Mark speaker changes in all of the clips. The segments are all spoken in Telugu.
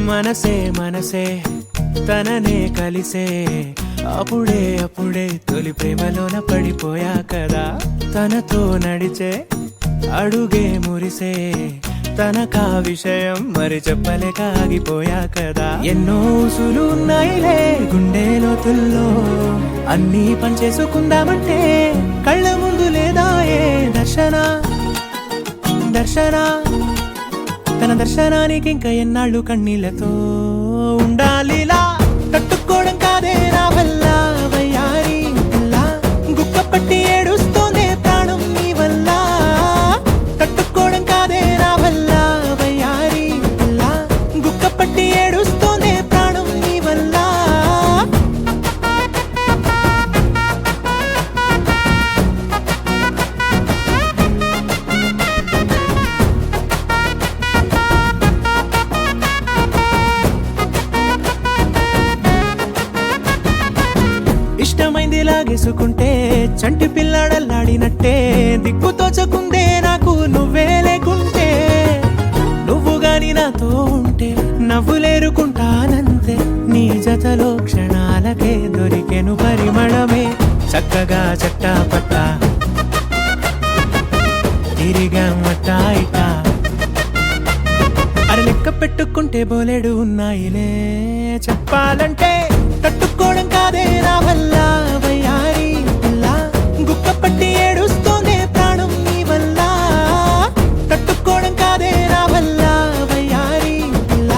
Speaker 1: మనసే మనసే తననే కలిసే అప్పుడే అప్పుడే తొలి ప్రేమలోన పడిపోయా కదా. తనతో నడిచే అడుగే మురిసే తనకా విషయం మరి చెప్పలేక ఆగిపోయా కదా. ఎన్నో ఊసులు ఉన్నాయిలే గుండె లోతుల్లో, అన్నీ పనిచేసుకుందామంటే కళ్ళ ముందు లేదా ఏ దర్శన దర్శన. తన దర్శనానికి ఇంకా ఎన్నాళ్ళు కన్నీళ్లతో ఉండాలిలా. తట్టుకోవడం కాదే నా వల్ల వయ్యారి పిల్ల, గుక్క పట్టి ఏడుస్తోందే ప్రాణం నీ వల్ల. తట్టుకోవడం కాదే నా వల్ల వయ్యారి పిల్ల, గుక్క పట్టి ఏడుస్తోందే ప్రాణం నీ వల్ల. ఇష్టమైంది లాగేసుకుంటే చంటి పిల్లాడల్లాడినట్టే, దిక్కు తోచకుందే నాకు నువ్వే లేకుంటే. నువ్వు గాని నాతో ఉంటే నవ్వులేరుకుంటానంతే, నీ జతలో క్షణాలకే దొరికెను పరిమళమే. చక్కగా చట్టా పట్టా తిరిగా మట్టా ఇట, అర లెక్క పెట్టుకుంటే బోలెడు ఉన్నాయిలే చెప్పాలంటే. తట్టుకోవడం కాదే నా వల్ల వయ్యారి పిల్ల, గుక్క పట్టి ఏడుస్తోందే ప్రాణం నీ వల్ల. తట్టుకోవడం కాదే నా వల్ల వయ్యారి పిల్ల,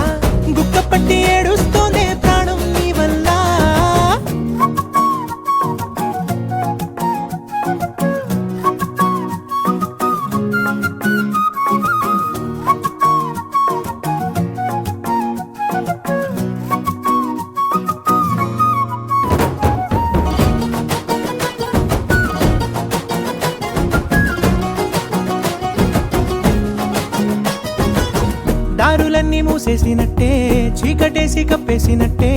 Speaker 1: గుక్క పట్టి ఏడుస్తోందే ప్రాణం నీ వల్ల. దారులన్నీ మూసేసినట్టే, చీకటేసి కప్పేసినట్టే,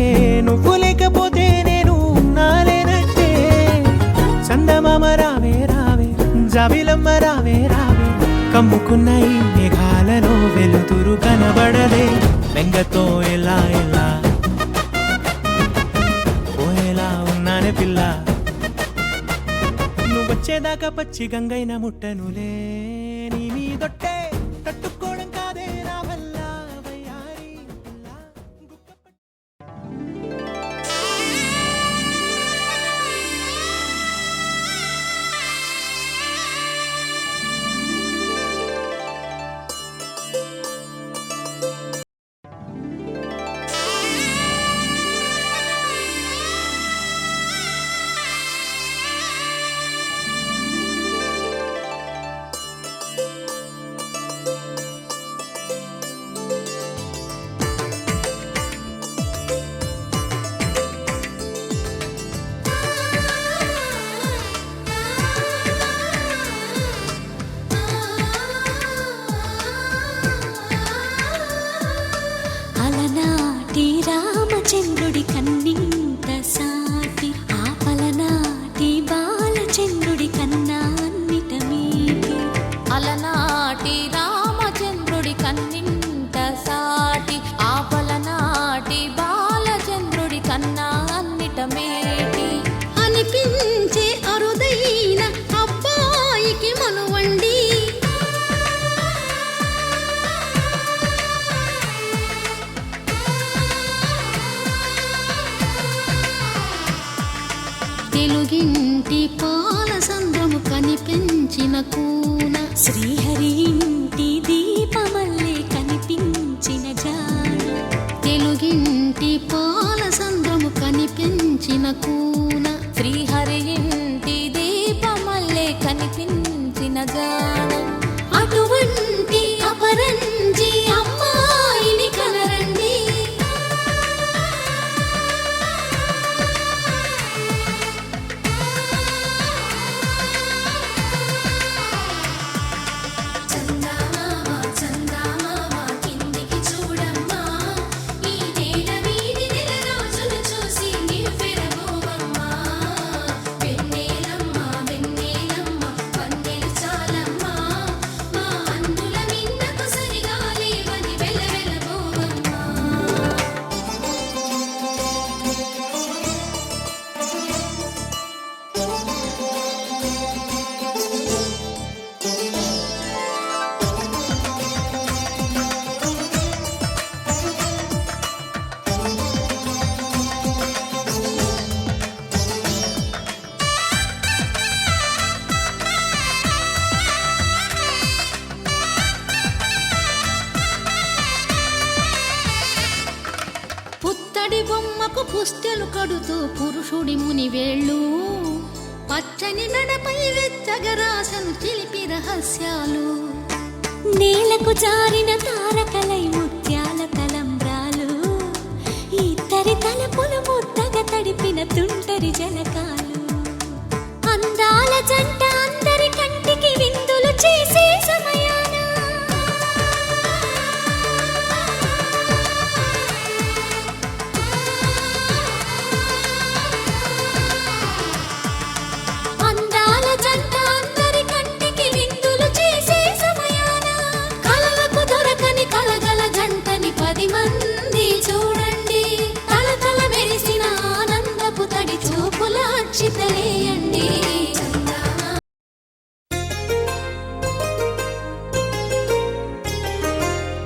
Speaker 1: నువ్వు లేకపోతే నేను ఉన్నాలేనట్టే. చందమామ రావే రావే, జాబిలమ్మ రావే రావే, కమ్ముకున్న ఈ మేఘాలలో వెలుతురు కనబడదే. బెంగతో ఎలా ఎలా పోయేలా ఉన్నానే పిల్ల, నువ్వొచ్చేదాకా పచ్చి గంగైన ముట్టనులే నీ మీదొట్టే. తట్టుకోవడం కాదే నా వల్ల వయ్యారి పిల్ల, గుక్క
Speaker 2: రామచంద్రుడి కన్నింత సాటి, ఆపలనాటి బాలచంద్రుడి కన్నా అన్నిట మీటి.
Speaker 3: అలనాటి రామచంద్రుడి కన్నింత సాటి, ఆపలనాటి బాలచంద్రుడి కన్నా అన్నిట మేటి.
Speaker 2: అనిపించే అరుదైన అబ్బాయికి మనువండి, తెలుగింటి పాల సంద్రము కనిపించిన కూన, శ్రీహరి ఇంటి దీపమల్లే కనిపించిన జాన. తెలుగింటి పాల సంద్రము కనిపించిన కూన,
Speaker 3: శ్రీహరి ఇంటి దీపమల్లే కనిపించిన జాన.
Speaker 2: అటువంటి అపరంజి అమ్మాయిని కనరండి. పుస్తెలు కడుతూ పురుషుడి ముని వేళ్ళు పచ్చని నడపై వెచ్చగరాసను చిలిపి రహస్యాలు
Speaker 3: నేలకు జారిన తారకలై ముత్యాల తలంబ్రాలు ఇద్దరి తలపులు ముద్దగా తడిపిన తుంటరి జలకాలు అందాల జంట అందరి కంటికి విందులు చేసే సమయాన అందాల జంట అందరి కంటికి విందులు చేసే సమయాన కలలకు దొరకని కలగల జంటని 10 మంది చూడండి తలతల మెరిసిన ఆనందపు తడి చూపుల అక్షితలేయండి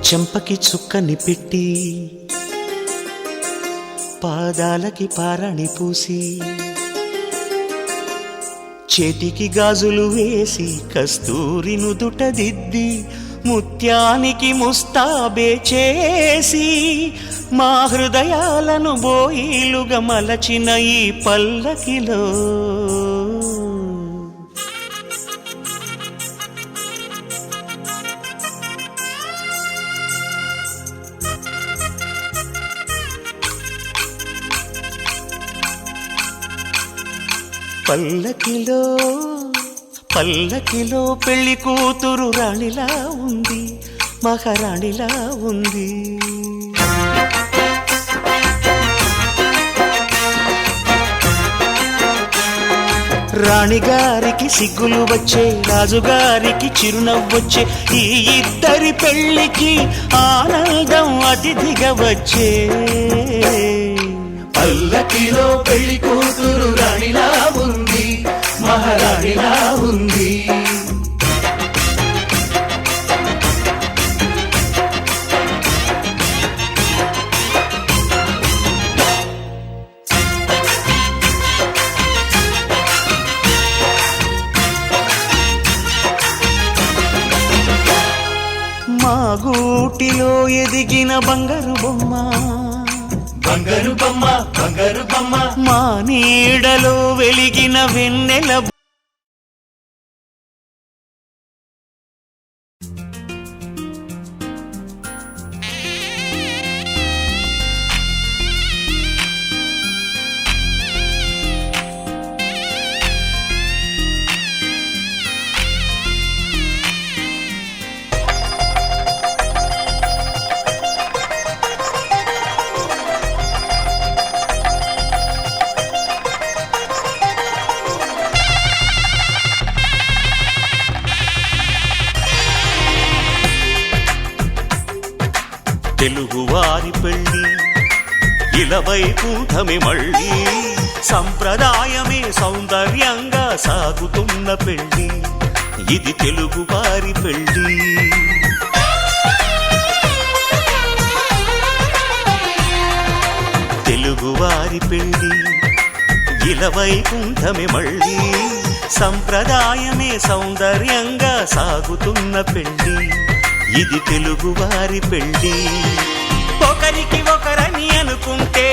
Speaker 1: చెంపకి చుక్కని పెట్టి పాదాలకి పారాణి పూసి చేతికి గాజులు వేసి కస్తూరి నుదుట దిద్ది ముత్యానికి ముస్తాబే చేసి మా హృదయాలను బోయిలుగా మలచిన ఈ పల్లకిలో పల్లకిలో పల్లకిలో పెళ్లి కూతురు రాణిలా ఉంది మహారాణిలా ఉంది రాణిగారికి సిగ్గులు వచ్చే రాజుగారికి చిరునవ్వొచ్చే ఈ ఇద్దరి పెళ్లికి ఆనందం అతిథిగా వచ్చే పల్లకిలో పెళ్లి కూతురు రాణిలా ఉంది మహారాణిలా ఉంది మా గూటిలో ఎదిగిన బంగారు బొమ్మ బంగారు బొమ్మ బంగారు బొమ్మ మా నీడలో వెలిగిన వెన్నెల తెలుగువారి పెళ్ళి ఇలవైకుంఠమే మళ్ళీ సంప్రదాయమే సౌందర్యంగా సాగుతున్న పెళ్ళి ఇది తెలుగువారి పెళ్ళి తెలుగువారి పెళ్ళి ఇలవైకుంఠమే మళ్ళీ సంప్రదాయమే సౌందర్యంగా సాగుతున్న పెళ్ళి ఇది తెలుగువారి పెళ్ళి ఒకరికి ఒకరని అనుకుంటే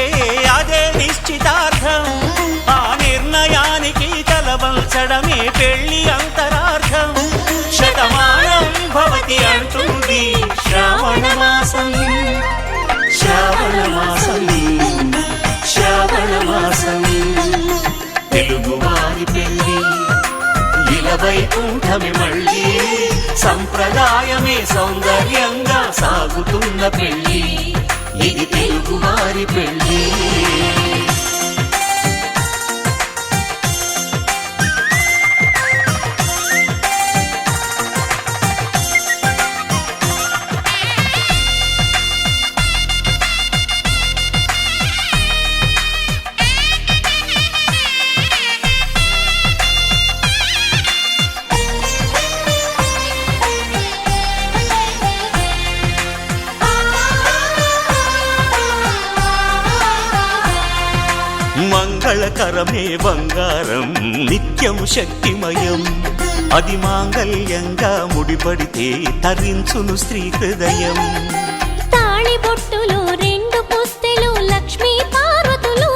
Speaker 1: అదే నిశ్చితార్థం ఆ నిర్ణయానికి తలవంచడమే పెళ్లి అంతరార్థం శతమానం భవతి అంటుంది శ్రావణ మాసం శ్రావణ మాసం శ్రావణ మాసం తెలుగువారి పెళ్ళి ఇలవైకుంఠమే మళ్ళీ సంప్రదాయమే సౌందర్యంగా సాగుతున్న పెళ్ళి ఇది తెలుగువారి పెళ్ళి మంగళకరమే బంగారం నిత్యం శక్తిమయం అది మాంగళ్యంగా ముడిపడితే తరించును స్త్రీ హృదయం
Speaker 3: తాళి బొట్టులు 2 పుస్తెలు లక్ష్మీ పార్వతులు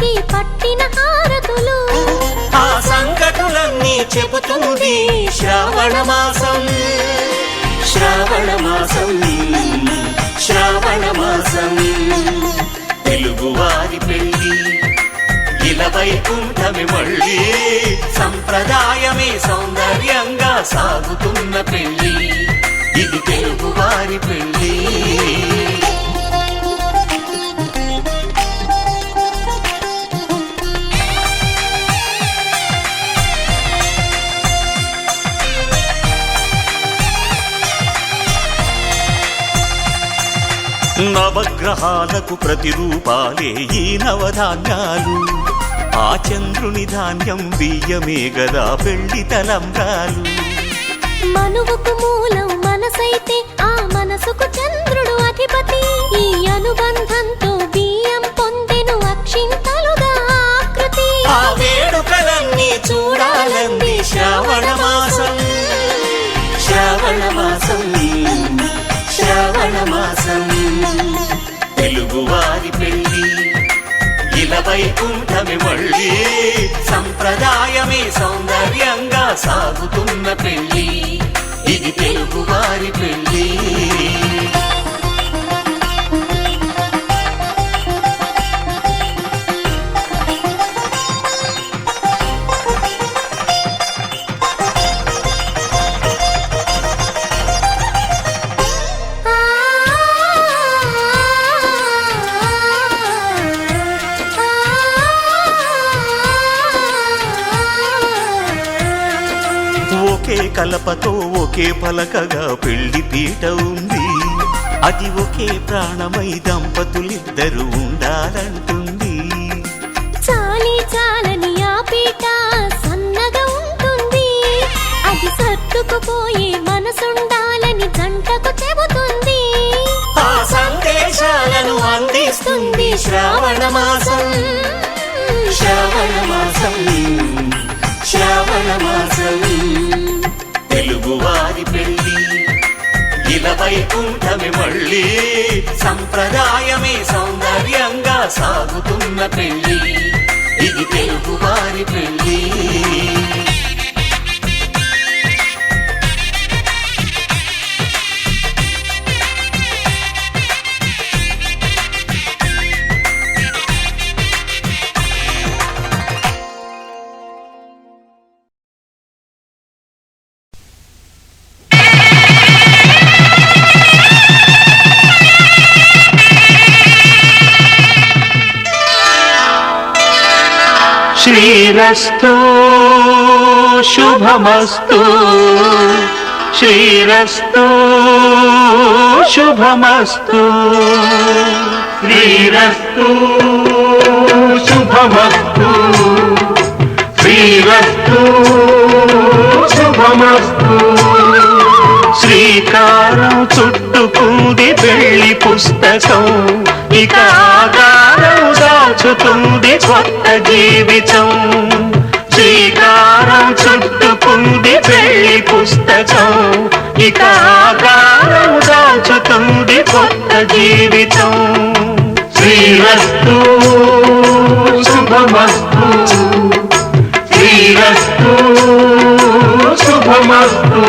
Speaker 3: శివునికి పట్టిన హారతులు.
Speaker 1: ఆ సంగతులన్నీ చెబుతుంది శ్రావణ మాసం, శ్రావణ మాసం, శ్రావణ మాసం. తెలుగువారి పెళ్ళి ఇలా వైకుంఠమి మళ్ళీ, సంప్రదాయమే సౌందర్యంగా సాగుతున్న పెళ్ళి, ఇది తెలుగువారి పెళ్ళి. నవగ్రహాలకు ప్రతిరూపాలే ఈ నవధాన్యాలు, ఆ చంద్రుని ధాన్యం బియ్యమే గదా పెళ్లి తలంబ్రాలు.
Speaker 3: మనువుకు మూలం మనసైతే ఆ మనసుకు చంద్రుడు అధిపతి. ఈ అనుబంధంతో బియ్యం పొందెను అక్షింతలుగా ఆకృతి.
Speaker 1: ఆ వేడుకలన్నీ చూడాలంది శ్రావణ మాసం, శ్రావణ మాసం, శ్రావణ మాసం. తెలుగువారి పెళ్ళి ఇలా వైకుంఠమి మళ్ళీ, సంప్రదాయమే సౌందర్యంగా సాగుతున్న పెళ్ళి, ఇది తెలుగువారి పెళ్ళి. ఒకే కలపతో ఒకే పలకగా పెళ్లి పీట ఉంది, అది ఒకే ప్రాణమై దంపతులిద్దరూ ఉండాలంటుంది.
Speaker 3: చాలి చాలని ఆ పీట సన్నగా ఉంటుంది, అది సర్దుకుపోయే మనసుండాలని జంటకు చెబుతుంది.
Speaker 1: ఆ సందేశాలను అందిస్తుంది శ్రావణ మాసం, శ్రావణ మాసం, శ్రావణ మాసం. తెలుగువారి పెళ్ళి ఇలా వైకుంఠమి మళ్ళీ, సంప్రదాయమే సౌందర్యంగా సాగుతున్న పెళ్ళి, ఇది తెలుగువారి పెళ్ళి.
Speaker 4: శ్రీరస్తు శుభమస్తు, శ్రీరస్తు శుభమస్తు, శ్రీరస్తు శుభమస్తు, శ్రీరస్తు శుభమస్తు. శ్రీకారం చుట్టుకుంది పెళ్లి పుస్తకం, ఇక ఆకారం దాచుతుంది కొత్త జీవితం. శ్రీకారం చుట్టుకుంది పెళ్లి పుస్తకం, ఇక ఆకారం దాచుతుంది కొత్త జీవితం. శ్రీరస్తు శుభమస్తు, శ్రీరస్తు శుభమస్తు.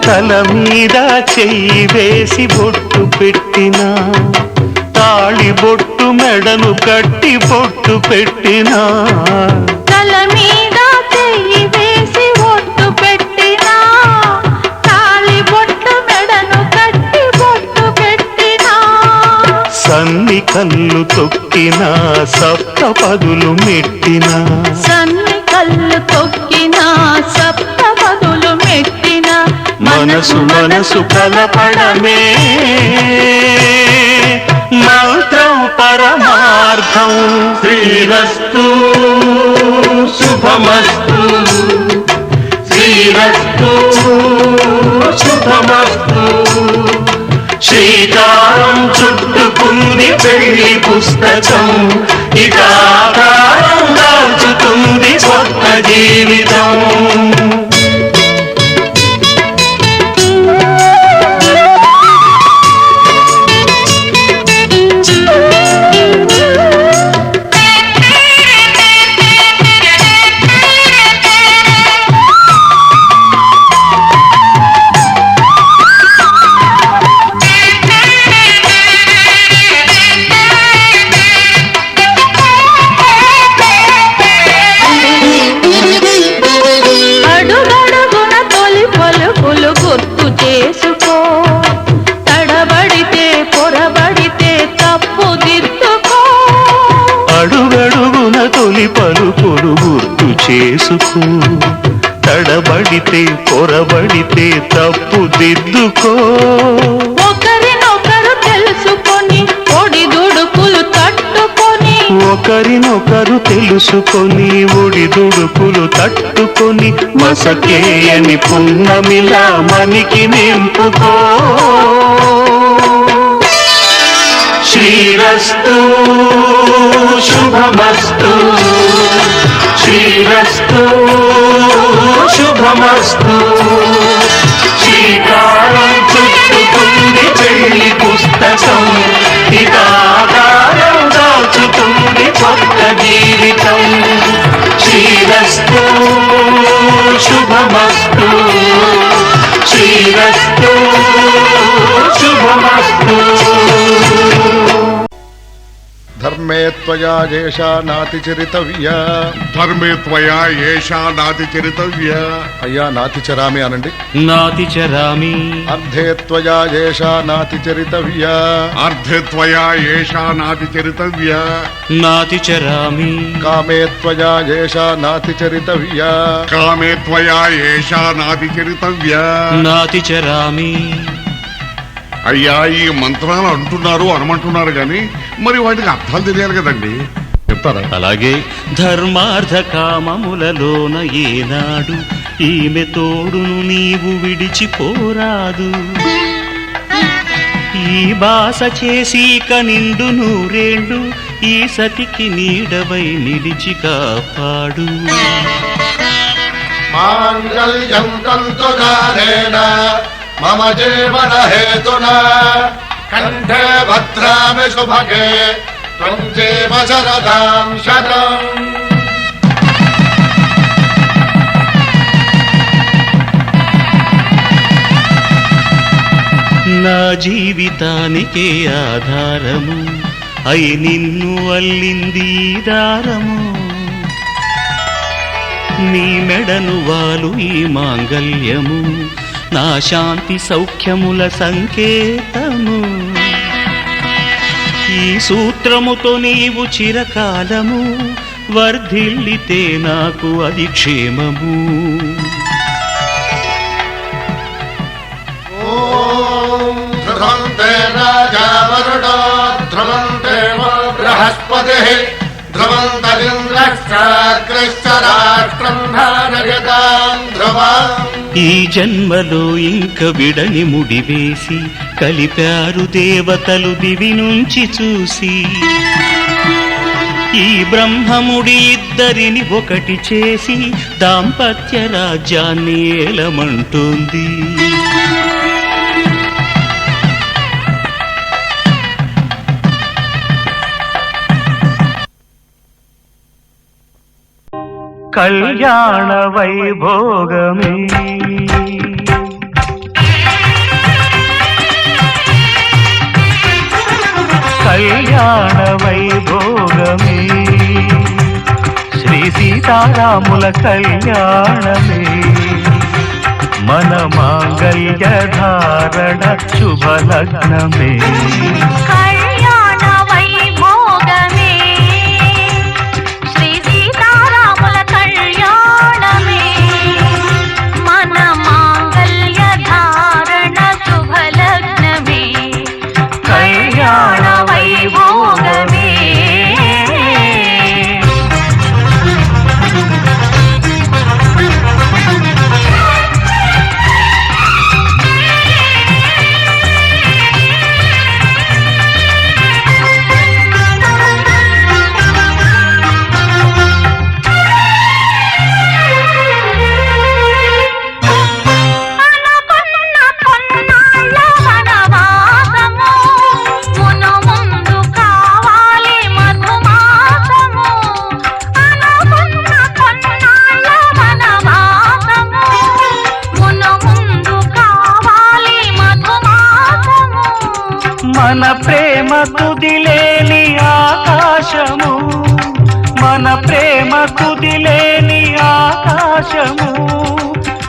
Speaker 4: తల మీద చెయ్యి వేసి బొట్టు పెట్టినా, తాళి బొట్టు మెడను కట్టి బొట్టు పెట్టినా,
Speaker 3: తల మీద చెయ్యి వేసి బొట్టు పెట్టినా, తాళి బొట్టు మెడను కట్టి బొట్టు పెట్టినా,
Speaker 4: సన్ని కళ్ళు తొక్కినా సప్త పదులు మెట్టినా,
Speaker 3: సన్ని కళ్ళు తొక్కినా సప్త పదులు మెట్టినా,
Speaker 4: మనసు మనసు కలపడమే మంత్రం పరమార్థం. శ్రీరస్తు శుభమస్తు, శ్రీరస్తు శుభమస్తు. శ్రీకారం చుట్టుకుంది పెళ్లి పుస్తకం, ఇక ఆకారం దాల్చుతుంది కొత్త జీవితం. పలుకులు గుర్తు చేసుకో, తడబడితే పొరబడితే తప్పు దిద్దుకో.
Speaker 3: ఒకరినొకరు తెలుసుకొని ఒడిదుడుకులు తట్టుకొని,
Speaker 4: ఒకరినొకరు తెలుసుకొని ఒడిదుడుకులు తట్టుకొని, మసకేయని పున్నమిలా మనికి నింపుకో. శ్రీరస్తు శుభమస్తు, శ్రీరస్తు శుభమస్తు. శ్రీకారం చుట్టుకుంది పెళ్లి పుస్తకం, ఇక ఆకారం దాల్చుతుంది కొత్త జీవితం. శ్రీరస్తు శుభమస్తు, శ్రీరస్తు శుభమస్తు.
Speaker 5: ధర్మే త్వయా ఏషా నాతిచరితవ్యా,
Speaker 6: ధర్మే త్వయా ఏషా నాతిచరితవ్యా.
Speaker 5: అయ్యా నాతిచరామి అనండి.
Speaker 4: నాతిచరామి.
Speaker 5: అర్ధే త్వయా ఏషా నాతిచరితవ్యా,
Speaker 6: అర్ధే త్వయా ఏషా నాతిచరితవ్యా.
Speaker 4: నాతిచరామి.
Speaker 5: కామే త్వయా ఏషా నాతిచరితవ్యా,
Speaker 6: కామే త్వయా ఏషా నాతిచరితవ్యా.
Speaker 4: నాతిచరామి.
Speaker 6: అయ్యా ఈ మంత్రాలు అంటున్నారు అనమంటున్నారు గాని మరి వాటికి అర్థాలు తెలియాలి కదండి, చెప్తారా?
Speaker 4: అలాగే ధర్మార్థ కామములలోన ఏనాడు ఈమె తోడును నీవు విడిచిపోరాదు. ఈ బాస చేసి కనిండు నూరేళ్ళు ఈ సతికి నీడవై నిలిచి కాపాడు.
Speaker 5: మాంగళ్యం తంతునానేన మమ జీవన హేతునా కంఠే భద్రామి శుభగే త్వం జీవ శరదాం శతం.
Speaker 4: నా జీవితానికే ఆధారము అయి నిన్ను అల్లింది దారము. నీ మెడను వాలు ఈ మాంగల్యము నా శాంతి సౌఖ్యముల సంకేతము. ఈ సూత్రముతో నీవు చిరకాలము వర్ధిల్లితే నాకు అది క్షేమము.
Speaker 5: ధ్రువంతే రాజా వరుడో ధ్రువంతే బృహస్పతి ధ్రువంతరింద్రశ్చాగ్రశ్చ రాష్ట్రం ధారయతాం ధ్రువం.
Speaker 4: ఈ జన్మలో ఇంక విడని ముడివేసి కలిపారు దేవతలు దివి నుంచి చూసి. ఈ బ్రహ్మముడి ఇద్దరిని ఒకటి చేసి దాంపత్య రాజ్యాన్ని ఏలమంటుంది. కళ్యాణ వైభోగమే కళ్యాణ వైభోగమే శ్రీ సీతారాముల కళ్యాణమే మన మాంగళ్య ధారణ శుభలగ్నమే.
Speaker 3: కళ్యాణ వైభోగమే శ్రీ సీతారాముల కళ్యాణమే మన మాంగళ్య ధారణ శుభలగ్నమే. కళ్యాణ
Speaker 4: మన ప్రేమ కుదిలేని ఆకాశము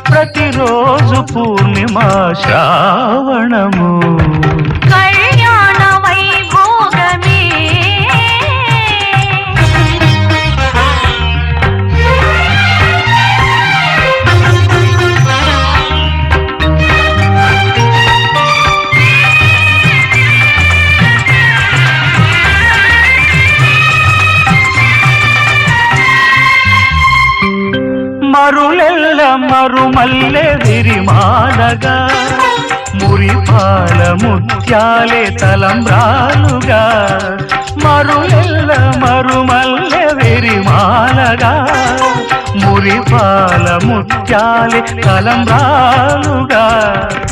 Speaker 4: ప్రతిరోజు పూర్ణిమ శ్రావణము
Speaker 3: కళ్యాణ వైభోగమే
Speaker 4: మరులెల్ల మరుమల్లె విరిమాలగా మురిపాల ముత్యాలే తలంబ్రాలుగా మరులెల్ల మరుమల్లె విరిమాలగా మురిపాల ముత్యాలే తలంబ్రాలుగా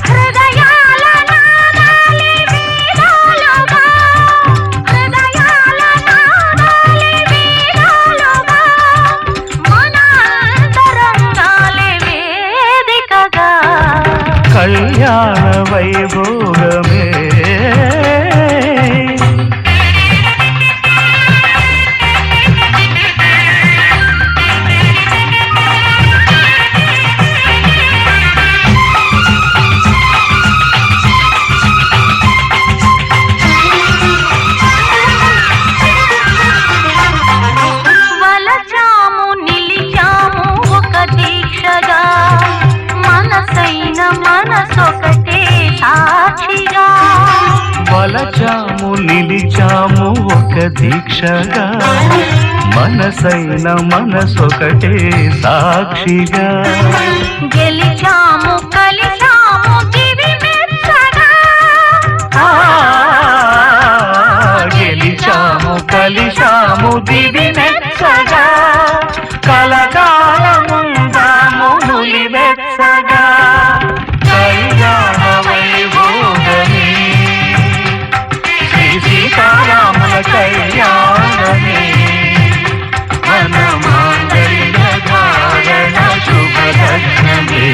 Speaker 3: హృదయాల నాదాలే వేదాలుగా హృదయాల నాదాలే వేదాలుగా మన అంతరంగాలే వేదికగా
Speaker 4: కళ్యాణ వైభోగమే
Speaker 3: వలచాము నిలిచాము ఒక దీక్షగా మనసైన మనసొకటే సాక్షిగా
Speaker 4: వలచాము నిలిచాము ఒక దీక్షగా మనసైన మనసొకటే సాక్షిగా
Speaker 3: గెలిచాము కలిచాము దివి మెచ్చగా
Speaker 4: గెలిచాము కలిశాము దివి మెచ్చగా కలకాలముందాము నులి వెచ్చగా కళ్యాణ వైభోగమే శ్రీ సీతారాముల కళ్యాణమే మన మాంగళ్య ధారణ శుభలగ్నమే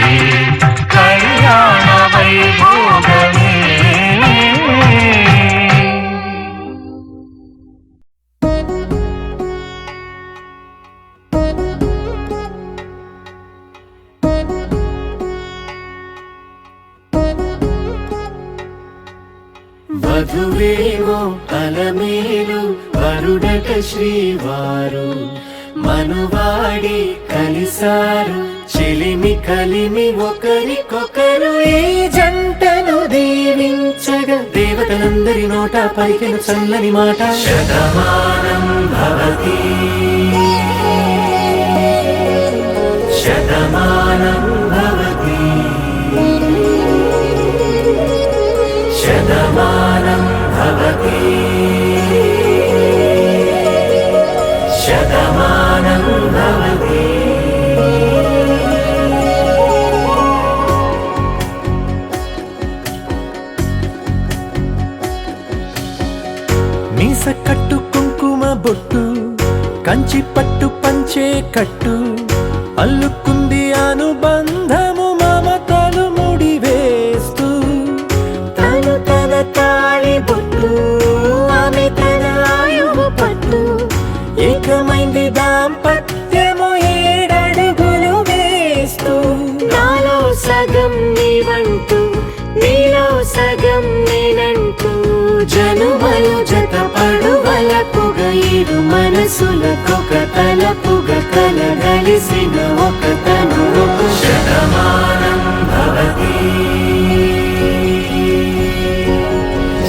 Speaker 4: కళ్యాణ వైభోగమే
Speaker 1: వధువేవో అలమేలు వరుడట శ్రీవారు మనువాడి కలిసారు చెలిమి కలిమి ఒకరికొకరు ఈ జంటను దీవించగా దేవతలందరి నోట పలికిన చల్లని మాట శతమానం భవతి శతమానం భవతి శతమానం భవతి శతమానం భవతి మీస కట్టు కుంకుమ బొట్టు కంచి పట్టు పంచే కట్టు అల్లుకుంది అనుబంధము మమతలు ముడివేస్తూ తను తన తాళి బొట్టు ఆమె తన ఆయువు పట్టు ఏకమైంది దాంపత్యము 7 అడుగులు వేస్తూ నాలో సగం నీవంటూ నీలో సగం నేనంటూ జనుమలు జత పడువలపుగ ఇరు మనసులకొక తలపుగ కలగలిసిన ఒక తను శతమానం భవతి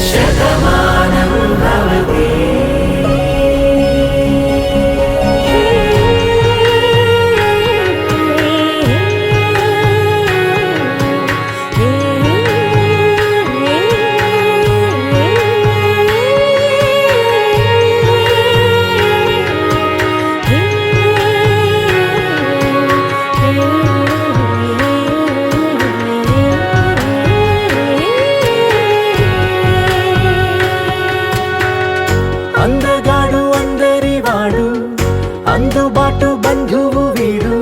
Speaker 1: శతమానం భవతి అందగాడు అందరివాడు అందుబాటు బంధువు వీడు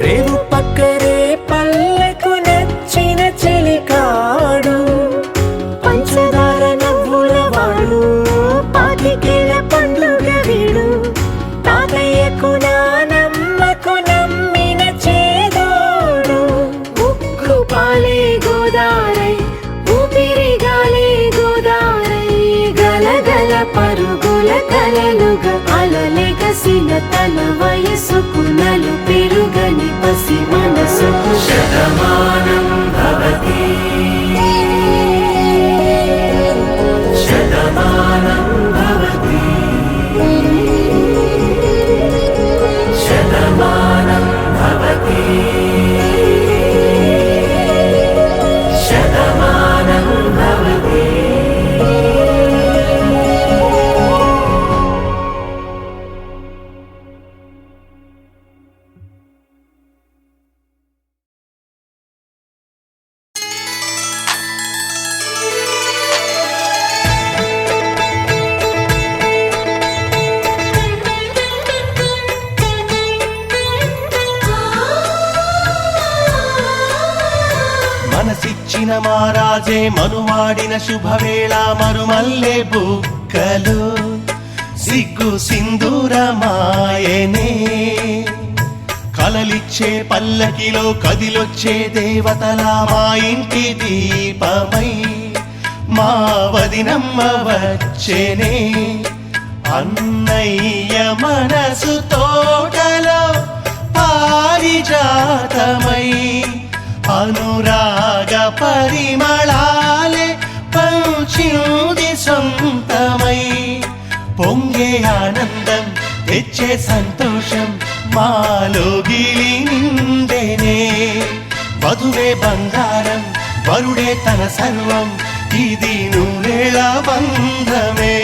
Speaker 1: రేవు పక్కరే పల్లెకు నచ్చిన చెలికాడు పంచదార నవ్వుల వాడు పాతికేల పండుగ వీడు తాతయ్య
Speaker 7: నిండుగా అలలెగసిన తన వయసుకు నలు పెరుగని పసి మనసుకు శతమానం భవతి శతమానం భవతి శతమానం భవతి శతమానం భవతి.
Speaker 1: మనసిచ్చిన మారాజే మనువాడిన శుభవేళ మరుమల్లె బుక్కలు సిగ్గు సింధూరమాయనే కలలిచ్చే పల్లకిలో కదిలొచ్చే దేవతల మా ఇంటి దీపమై మా వదినమ్మ వచ్చేనే అన్నయ్య మనసు తోటలో పారిజాతమై అనురాగ పరిమళాలే పంచింది సొంతమై పొంగే ఆనందం తెచ్చే సంతోషం మాలోగిలి నిండేనే వధువే బంగారం వరుడే తన సర్వం ఇది నూరేళ బంధమే.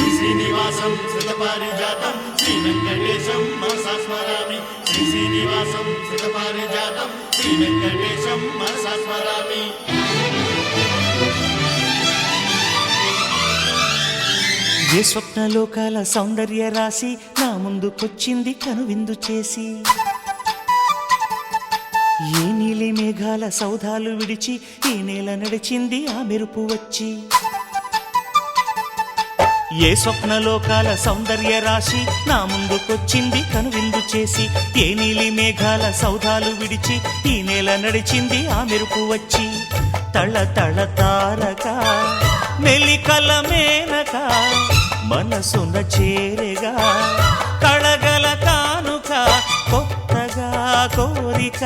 Speaker 8: శ్రీనివాసం శతపారిజాతం శ్రీ వెంకటేశం మనసా స్మరామి శ్రీనివాసం శతపారిజాతం శ్రీ వెంకటేశం మనసా స్మరామి.
Speaker 1: ఏ స్వప్నలోకాల సౌందర్య రాశి నా ముందుకొచ్చింది కనువిందు చేసి ఏ నీలి మేఘాల సౌధాలు విడిచి ఈ నేల నడిచింది ఆ మెరుపు వచ్చి ఏ స్వప్నలోకాల సౌందర్య రాశి నా ముందుకొచ్చింది కనువిందు చేసి ఏ నీలి మేఘాల సౌధాలు విడిచి ఈ నేల నడిచింది ఆ మెరుపు వచ్చి తళ తళ తారక మెలికల మేనక మనసున చేరేగా కళగల కానుక కొత్తగా కోరిక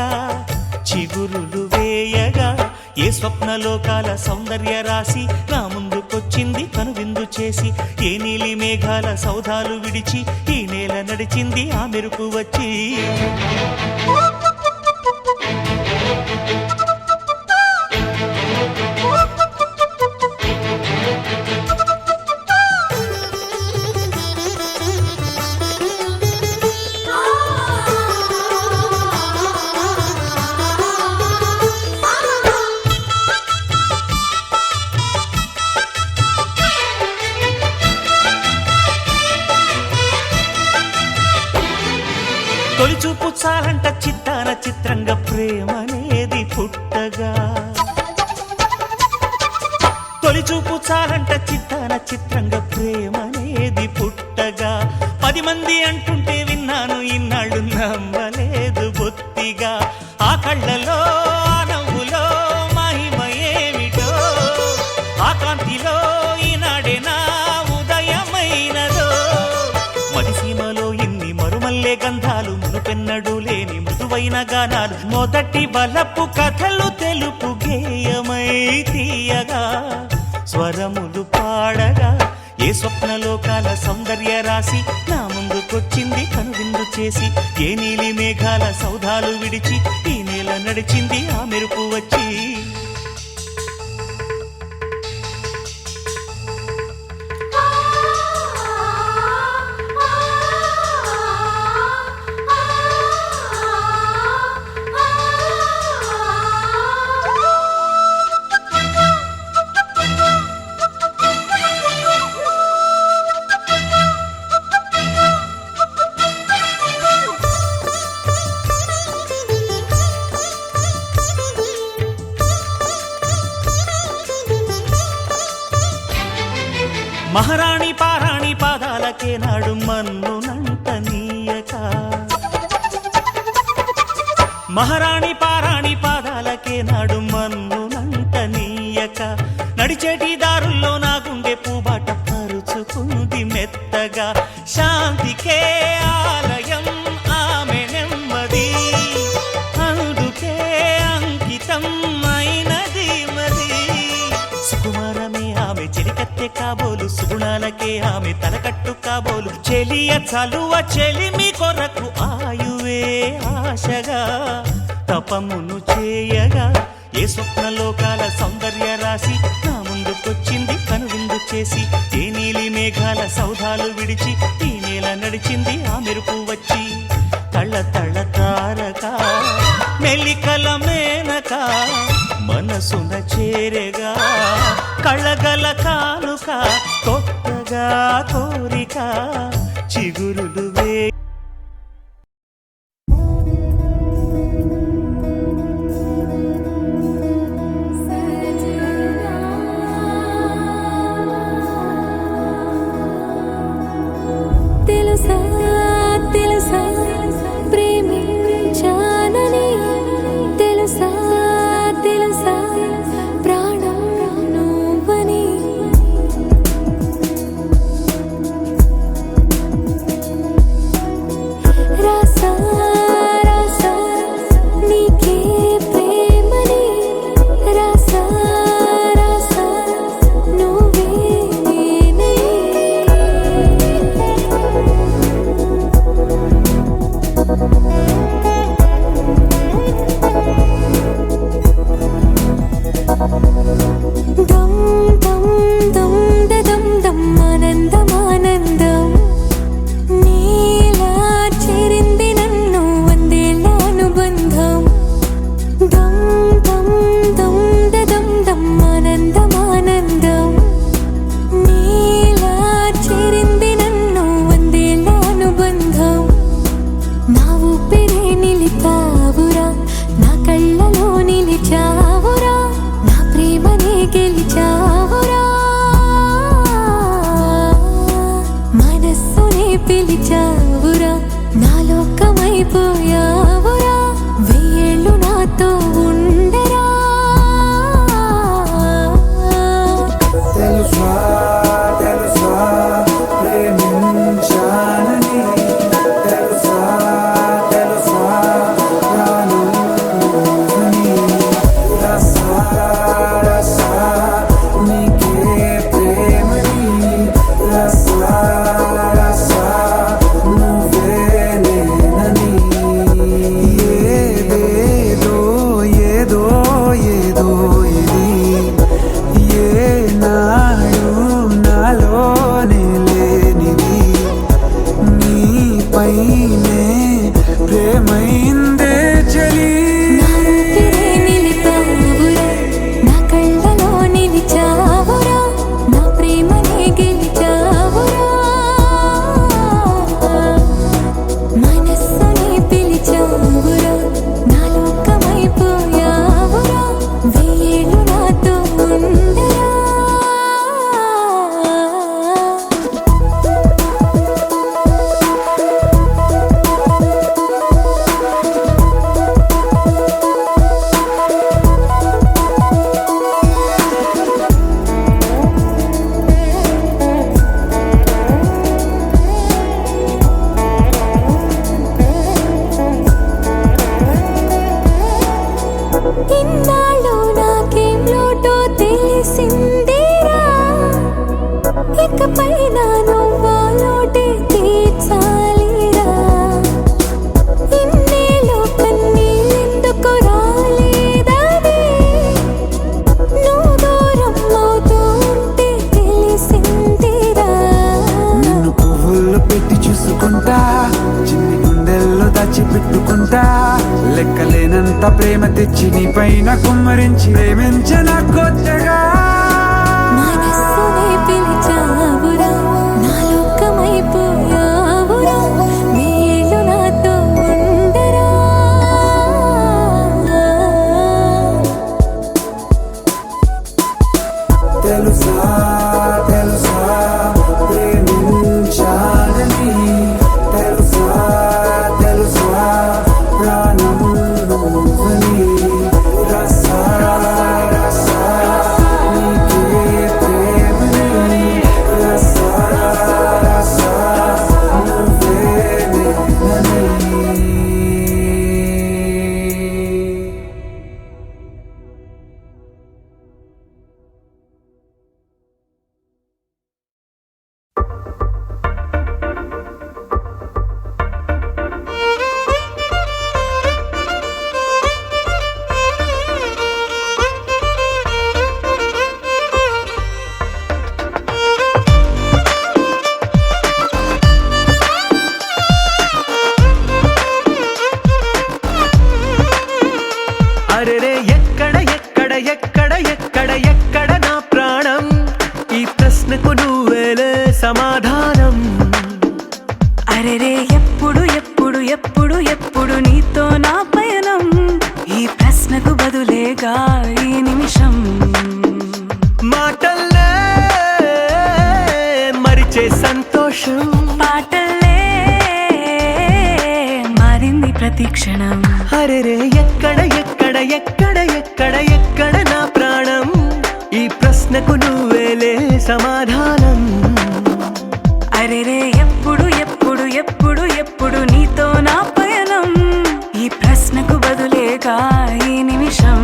Speaker 1: చిగురులు వేయగా ఏ స్వప్నలోకాల సౌందర్య రాశి నా ముందుకొచ్చింది కనువిందు చేసి ఏ నీలి మేఘాల సౌధాలు విడిచి ఈ నేల నడిచింది ఆ మెరుపు వచ్చి తొలిచూపు చాలంట చిత్తాన చిత్రంగా ప్రేమనేది పుట్టగా తొలిచూపు చాలంట చిత్తాన చిత్రంగా ప్రేమనేది పుట్టగా 10 మంది అంటుంటే విన్నాను ఇన్నాళ్ళు నమ్మలేదు బొత్తిగా ఆ కళ్ళలో ఆ నవ్వులో మహిమ ఏమిటో ఆ కాంతిలో ఈనాడే నా ఉదయమైనదో మదిసీమలో ఇన్ని మరుమల్లే గంధాలు మునుపెన్నడు లేని మృదువైన గానాలు మొదటి బలపు కథలు తెలుపు గేయమై తీయగా స్వరములు పాడగా ఏ స్వప్నలోకాల సౌందర్య రాశి నా ముందుకొచ్చింది కనువిందు చేసి ఏ నీలి మేఘాల సౌధాలు విడిచి ఈ నేల నడిచింది ఆ మెరుపు వచ్చి మహారాణి పారాణి పాదాలకే నాడు మన్నునంట నీయక నడిచేటి దారుల్లో నా గుండె పూబాట పరుచుకుంది మెత్తగా శాంతికే ఆలయం ఆమె నెమ్మది అందుకే అంకితం అయినది మది సుకుమారమే ఆమె చెలికత్తె కాబోలు సుగుణాలకే ఆమె తలకట్టు కాబోలు చెలియ చలువ చెలిమి కొరకు ఆయువే ఆశగా తపమును చేయగా ఏ స్వప్నలోకాల సౌందర్య రాశి నా ముందుకొచ్చింది కనువిందు చేసి ఏ నీలి మేఘాల సౌధాలు విడిచి ఈ నేల నడిచింది ఆ మెరుపు వచ్చి తళ్ళ తళ్ళ తారక మెల్లికల మేనక మనసున చేరగా కళ్ళగల కానుక కొత్తగా కోరిక చిగురులు వే
Speaker 7: తెలుసా తెలుసా ప్రేమించానని తెలుసా తెలుసా ప్రాణం నువ్వని రాసా రాసా నీకే ప్రేమని రాసా రాసా నువ్వే దమ్ దమ్ దమ్ దమ్ దమ్ ఆనందం ఆనందం నీలా చేరింది నన్ను వందేళ్ళ అనుబంధం దమ్ దమ్ దమ్ దమ్ దమ్ ఆనందం ఆనందం నీలా చేరింది నన్ను వందేళ్ళ అనుబంధం నా ఊపిరే నిలిపావురా నా కళ్ళలో నిలిచావురా నా ప్రేమనే గెలిచావురా మనస్సునే పిలిచావురా నా లోకమైపోయావురా వెయ్యేళ్ళు నాతో ఉండరా
Speaker 9: తెలుసా తెలుసా ప్రేమించానని తెలుసా తెలుసా ప్రాణం నువ్వని రసా రసా నీకే ప్రేమని రసా రసా నువ్వే నేనని ఏదేదో ఏదో ఏదో ఇది ఏనాడు నాలోనే లేనిది నీపైనే ప్రేమైందే చలి
Speaker 7: నా ఊపిరే నిలిపావురా నా కళ్ళలో నిలిచావురా నా ప్రేమనే గెలిచావురా మనస్సునే పిలిచావురా నా లోకమైపోయావురా వెయ్యేళ్ళు నాతో ఉండరా ఇన్నాళ్ళు నాకేం లోటో తెలిసిందిరా ఇకపై నా నువ్వా లోటే తీర్చాలిరా ఇన్నేళ్ళు కన్నీళ్ళెందుకు రాలేదని నువ్వు దూరం అవుతూ ఉంటే తెలిసిందిరా
Speaker 9: నన్ను పువ్వుల్లో పెట్టి చూసుకుంటా చిన్ని గుండెల్లో దాచిపెట్టుకుంటా లెక్కలేనంత ప్రేమ తెచ్చి నీ పైన కుమ్మరించి ప్రేమించన కొత్తగా
Speaker 7: మనస్సునే పిలిచావురా నా లోకమైపోయావురా వెయ్యేళ్ళు నాతో ఉండరా
Speaker 9: తెలుసా తెలుసా ప్రేమించాలని తెలుసా తెలుసా ప్రాణం నువ్వని
Speaker 7: ఎప్పుడు ఎప్పుడు నీతో నా పయనం ఈ ప్రశ్నకు బదులేగా ఈ నిమిషం
Speaker 1: మాటల్లే మరిచే సంతోషం
Speaker 7: పాటల్లే మారింది ప్రతి క్షణం
Speaker 1: అరెరే ఎక్కడ ఎక్కడ ఎక్కడ ఎక్కడ ఎక్కడ నా ప్రాణం ఈ ప్రశ్నకు నువ్వేలే సమాధానం
Speaker 7: అరెరే ఎప్పుడు ఎప్పుడు ఎప్పుడు ఎప్పుడు నీతో నా పయనం ఈ ప్రశ్నకు బదులేగా ఈ నిమిషం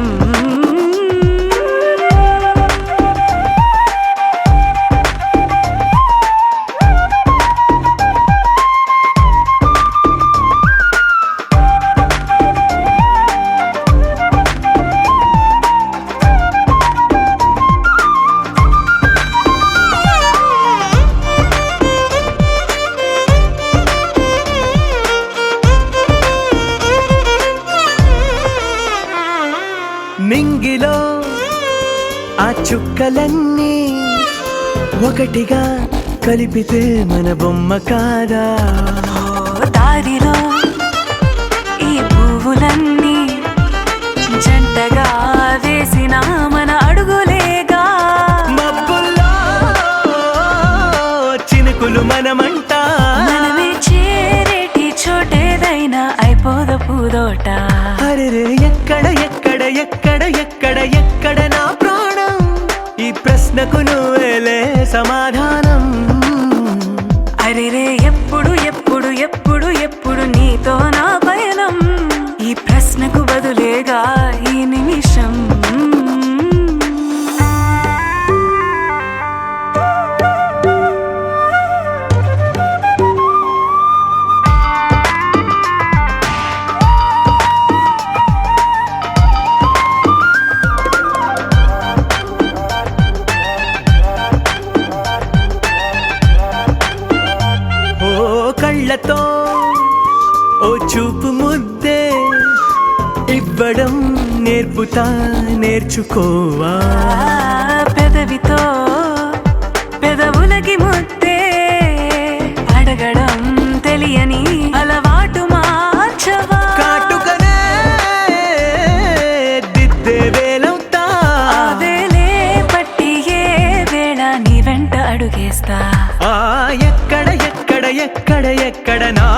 Speaker 1: నింగిలో ఆ చుక్కలన్నీ ఒకటిగా కలిపితే మన బొమ్మ కాదా
Speaker 7: దారిలో ఈ పువ్వులన్నీ జంటగా వేసిన మన అడుగులేగా
Speaker 1: మబ్బుల్లో చినుకులు మనమంట
Speaker 7: మనమే చేరేటి చోటేదైనా అయిపోద పూదోట
Speaker 1: అరెరే ఎక్కడ ఎక్కడ ఎక్కడ ఎక్కడ ఎక్కడ నా ప్రాణం ఈ ప్రశ్నకు నువ్వేలే సమాధానం
Speaker 7: అరెరే ఎప్పుడు ఎప్పుడు ఎప్పుడు ఎప్పుడు నీతో నా పయనం ఈ ప్రశ్నకు బదులేగా ఈ నిమిషం
Speaker 1: కళ్ళతో ఓ చూపు ముద్దే ఇవ్వడం నేర్పుతా నేర్చుకోవా
Speaker 7: పెదవితో పెదవులకి ముద్దే అడగడం తెలియని అలవాటు మార్చవా
Speaker 1: కాటుకనే దిద్దే వేలవుతా
Speaker 7: వేలే పట్టి ఏ వేళ నీ వెంట అడుగేస్తా
Speaker 1: ఎక్కడ ఎక్కడ ఎక్కడ ఎక్కడ నా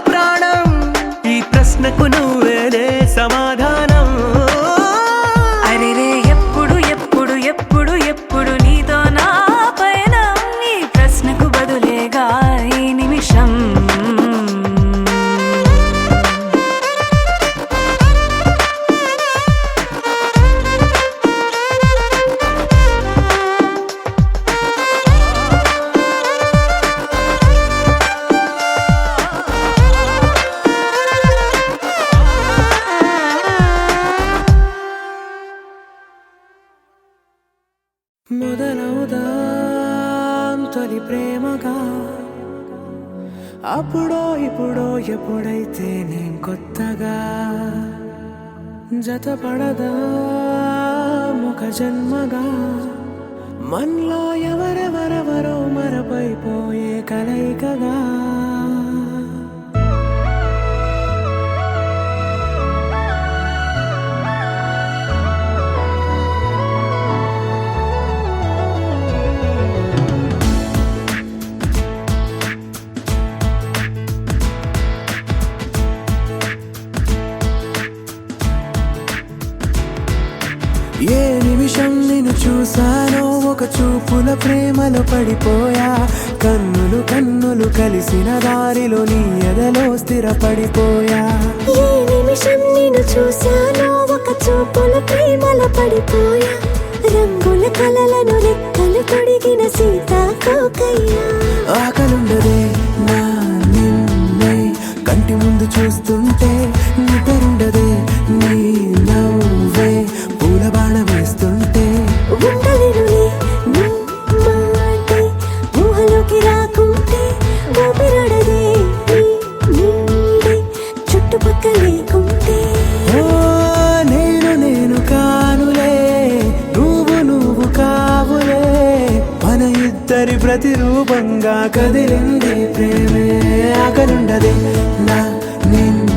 Speaker 1: ప్రాణం ఈ ప్రశ్నకు నువ్వేలే సమాధానం
Speaker 7: అరెరే ఎప్పుడు ఎప్పుడు ఎప్పుడు ఎప్పుడు నీతో నా పైన ఈ ప్రశ్నకు బదులేగా ఈ నిమిషం
Speaker 1: మొదలవుదాం తొలి ప్రేమగా అప్పుడో ఇప్పుడో ఎప్పుడైతే నేను కొత్తగా జతపడదా ఒక జన్మగా మనలో ఎవరెవరెవరో మరపైపోయే కలయికగా ఏ నిమిషం నిన్ను చూసానో ఒక చూపుల ప్రేమలో పడిపోయా కన్నులు కన్నులు కలిసిన దారిలో నీ ఎదలో స్థిరపడిపోయా
Speaker 7: ఏ నిమిషం నిన్ను చూసానో ఒక చూపుల ప్రేమలో పడిపోయా రంగుల కలలను రెక్కలు తొడిగిన సీతాకోకయ్యా
Speaker 1: ఆకలుండదే నా నిన్నే కంటి ముందు చూస్తుంటే నిద్రుండదే నీ నవ్వే పూల బాణ వేస్తుంటే
Speaker 7: ఉండలేనులే నీ మాటే ఊహలోకి రాకుంటే ఊపిరాడదే నీ నీడే చుట్టుపక్కల లేకుంటే
Speaker 1: ఓ నేను కానులే నువ్వు కావులే మన ఇద్దరి ప్రతిరూపంగా కదిలింది ప్రేమే ఆకలుండదే నా నిన్ను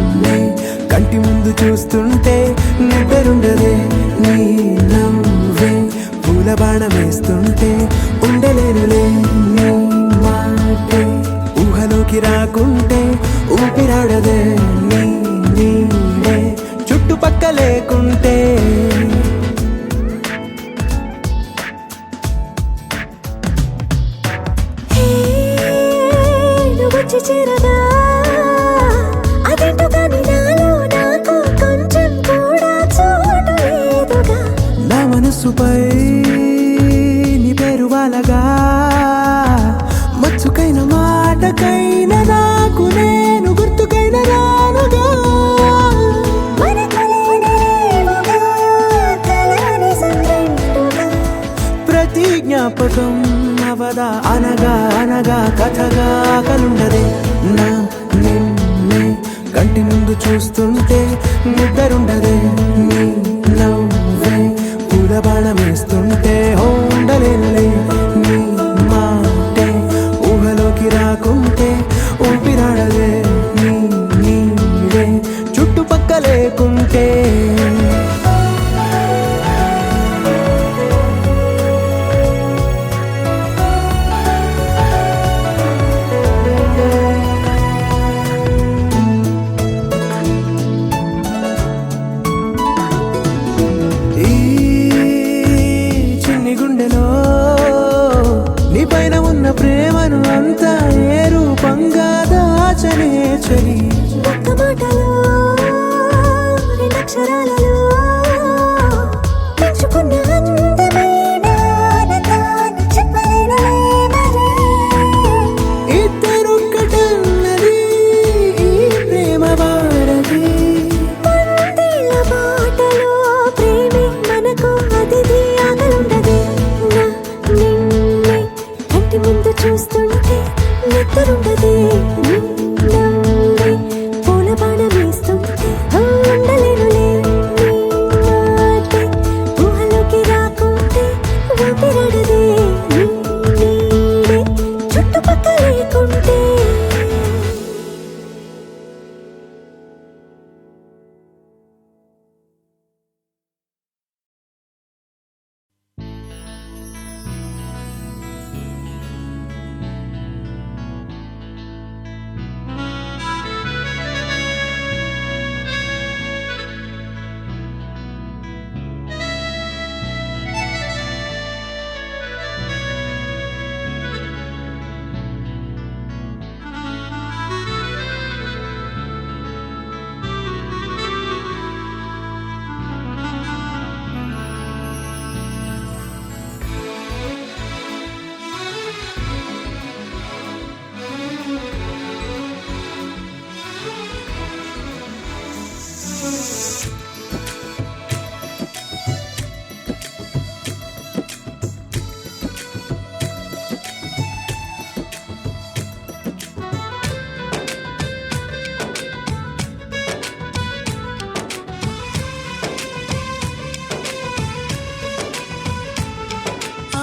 Speaker 1: ముందు చూస్తుంటే నిద్రుండదే నీ నవ్వే పూల బాణం వేస్తుంటే ఉండలేనులే నీ మాటే ఊహలోకి రాకుంటే ఊపిరాడదే నీ నీడే చుట్టుపక్క లేకుంటే ప్రేమను అంతా ఏ రూపంగా దాచనే చలి
Speaker 10: ఒక్క మాటలో రెండక్షరాలలో పెంచుకున్న అందమైన ఆనందాన్ని చెప్పలేనులే మరి.
Speaker 1: ఇద్దరొక్కటన్నది ఈ ప్రేమ వారది
Speaker 10: పందిళ్ళ బాటలో ప్రేమే మనకు అతిథి ఆగలుండదు నా నిన్నే కంటి ముందు చూస్తుంటే నిద్రుండదే నీ నవ్వే పూల బాణం వేస్తుంటే ఉండలేనులే నీ మాటే ఊహలోకి రాకుంటే ఊపిరాడదే నీ నీడే చుట్టుపక్క లేకుంటే.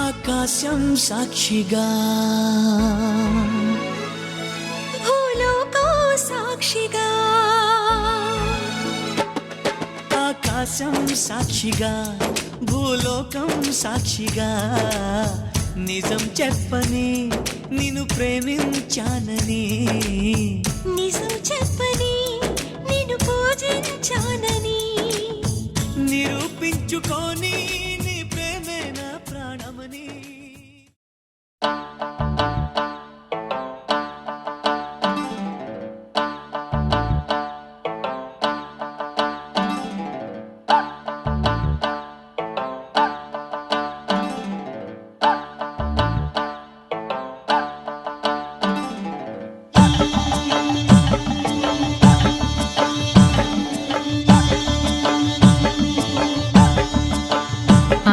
Speaker 1: ఆకాశం సాక్షిగా
Speaker 10: భూలోకం సాక్షిగా
Speaker 1: ఆకాశం సాక్షిగా భూలోకం సాక్షిగా నిజం చెప్పని నిన్ను ప్రేమించానని
Speaker 10: నిజం చెప్పని నిన్ను పూజించానని
Speaker 1: నిరూపించుకొని నీ ప్రేమే నా ప్రాణమని.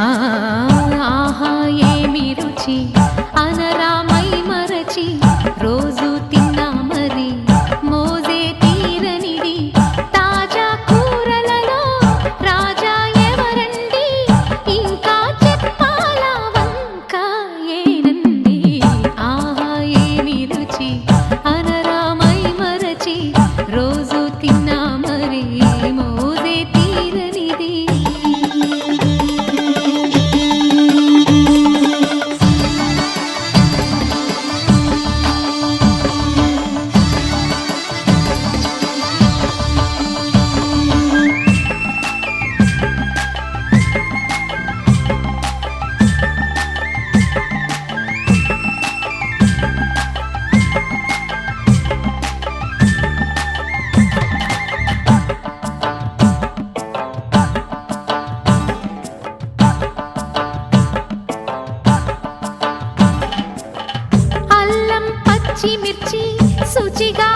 Speaker 2: ఆహా ఏమి రుచి అనరామై మరచి రోజు తిన్నా మరి మోజే తీరనిది తాజా కూరలలో రాజా ఎవరండి ఇంకా చెప్పాలా వంక ఏనండి. ఆహా ఏమి రుచి అనరామై మరచి రోజు తిన్నా మరి మోజే తీరనిది. అల్లం పచ్చిమిర్చి శుచిగా